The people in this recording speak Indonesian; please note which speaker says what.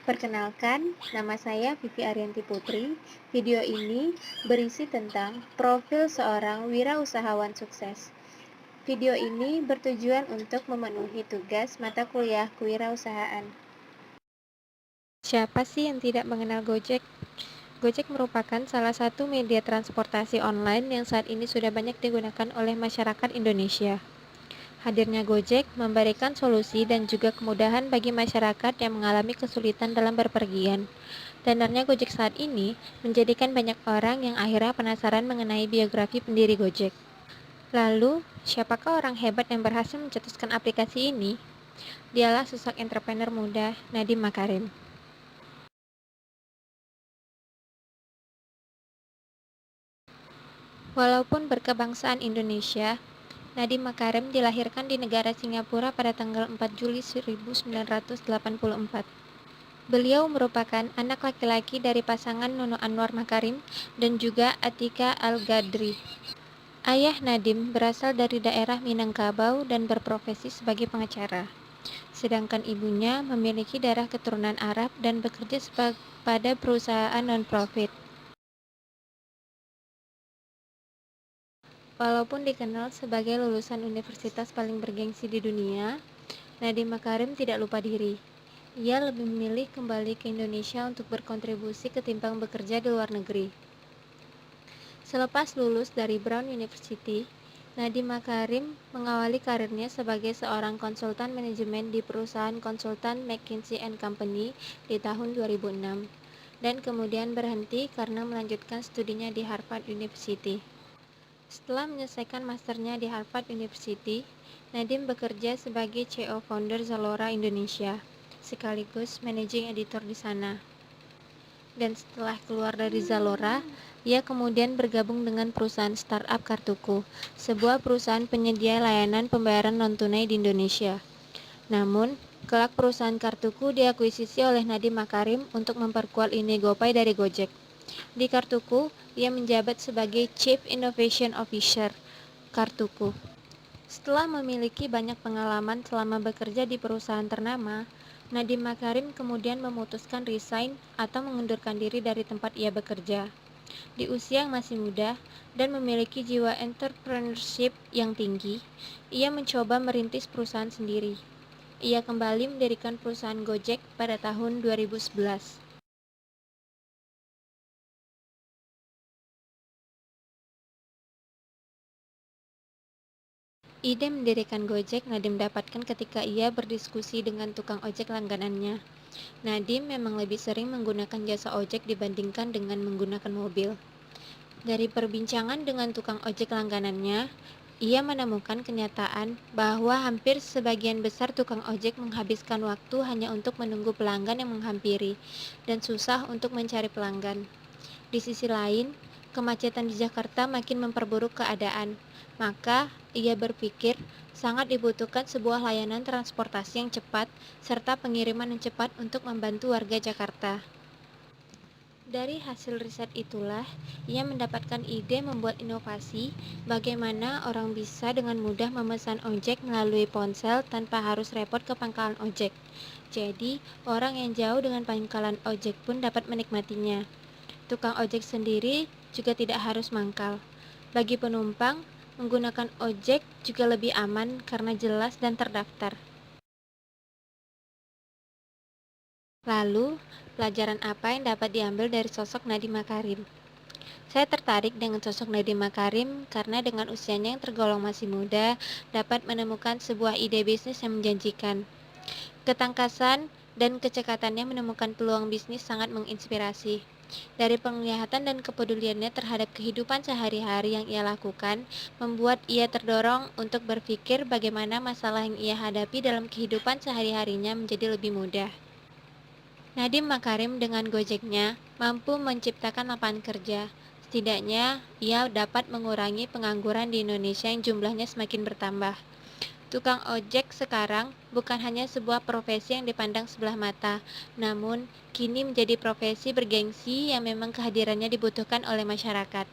Speaker 1: Perkenalkan, nama saya Vivi Arianti Putri. Video ini berisi tentang profil seorang wirausahawan sukses. Video ini bertujuan untuk memenuhi tugas mata kuliah kewirausahaan. Siapa sih yang tidak mengenal Gojek? Gojek merupakan salah satu media transportasi online yang saat ini sudah banyak digunakan oleh masyarakat Indonesia. Hadirnya Gojek memberikan solusi dan juga kemudahan bagi masyarakat yang mengalami kesulitan dalam berpergian. Danarnya Gojek saat ini menjadikan banyak orang yang akhirnya penasaran mengenai biografi pendiri Gojek. Lalu, siapakah orang hebat yang berhasil mencetuskan aplikasi ini? Dialah sosok entrepreneur muda Nadiem Makarim. Walaupun berkebangsaan Indonesia, Nadiem Makarim dilahirkan di negara Singapura pada tanggal 4 Juli 1984. Beliau merupakan anak laki-laki dari pasangan Nono Anwar Makarim dan juga Atika Al-Gadri. Ayah Nadiem berasal dari daerah Minangkabau dan berprofesi sebagai pengacara. Sedangkan ibunya memiliki darah keturunan Arab dan bekerja pada perusahaan non-profit. Walaupun dikenal sebagai lulusan universitas paling bergengsi di dunia, Nadiem Makarim tidak lupa diri. Ia lebih memilih kembali ke Indonesia untuk berkontribusi ketimbang bekerja di luar negeri. Selepas lulus dari Brown University, Nadiem Makarim mengawali karirnya sebagai seorang konsultan manajemen di perusahaan konsultan McKinsey & Company di tahun 2006 dan kemudian berhenti karena melanjutkan studinya di Harvard University. Setelah menyelesaikan masternya di Harvard University, Nadiem bekerja sebagai CEO founder Zalora Indonesia, sekaligus managing editor di sana. Dan setelah keluar dari Zalora, ia kemudian bergabung dengan perusahaan startup Kartuku, sebuah perusahaan penyedia layanan pembayaran non-tunai di Indonesia. Namun, kelak perusahaan Kartuku diakuisisi oleh Nadiem Makarim untuk memperkuat lini GoPay dari Gojek. Di Kartuku, ia menjabat sebagai Chief Innovation Officer Kartuku. Setelah memiliki banyak pengalaman selama bekerja di perusahaan ternama, Nadiem Makarim kemudian memutuskan resign atau mengundurkan diri dari tempat ia bekerja. Di usia yang masih muda dan memiliki jiwa entrepreneurship yang tinggi, ia mencoba merintis perusahaan sendiri. Ia kembali mendirikan perusahaan Gojek pada tahun 2011. Ide mendirikan Gojek Nadiem dapatkan ketika ia berdiskusi dengan tukang ojek langganannya. Nadiem memang lebih sering menggunakan jasa ojek dibandingkan dengan menggunakan mobil. Dari perbincangan dengan tukang ojek langganannya, ia menemukan kenyataan bahwa hampir sebagian besar tukang ojek menghabiskan waktu hanya untuk menunggu pelanggan yang menghampiri dan susah untuk mencari pelanggan. Di sisi lain, kemacetan di Jakarta makin memperburuk keadaan. Maka, ia berpikir sangat dibutuhkan sebuah layanan transportasi yang cepat serta pengiriman yang cepat untuk membantu warga Jakarta. Dari hasil riset itulah, ia mendapatkan ide membuat inovasi bagaimana orang bisa dengan mudah memesan ojek melalui ponsel tanpa harus repot ke pangkalan ojek. Jadi, orang yang jauh dengan pangkalan ojek pun dapat menikmatinya. Tukang ojek sendiri juga tidak harus mangkal. Bagi penumpang, menggunakan ojek juga lebih aman karena jelas dan terdaftar. Lalu, pelajaran apa yang dapat diambil dari sosok Nadiem Makarim? Saya tertarik dengan sosok Nadiem Makarim karena dengan usianya yang tergolong masih muda, dapat menemukan sebuah ide bisnis yang menjanjikan. Ketangkasan dan kecekatannya menemukan peluang bisnis sangat menginspirasi. Dari penglihatan dan kepeduliannya terhadap kehidupan sehari-hari yang ia lakukan, membuat ia terdorong untuk berpikir bagaimana masalah yang ia hadapi dalam kehidupan sehari-harinya menjadi lebih mudah. Nadiem Makarim dengan Gojeknya mampu menciptakan lapangan kerja. Setidaknya, ia dapat mengurangi pengangguran di Indonesia yang jumlahnya semakin bertambah. Tukang ojek sekarang bukan hanya sebuah profesi yang dipandang sebelah mata, namun kini menjadi profesi bergengsi yang memang kehadirannya dibutuhkan oleh masyarakat.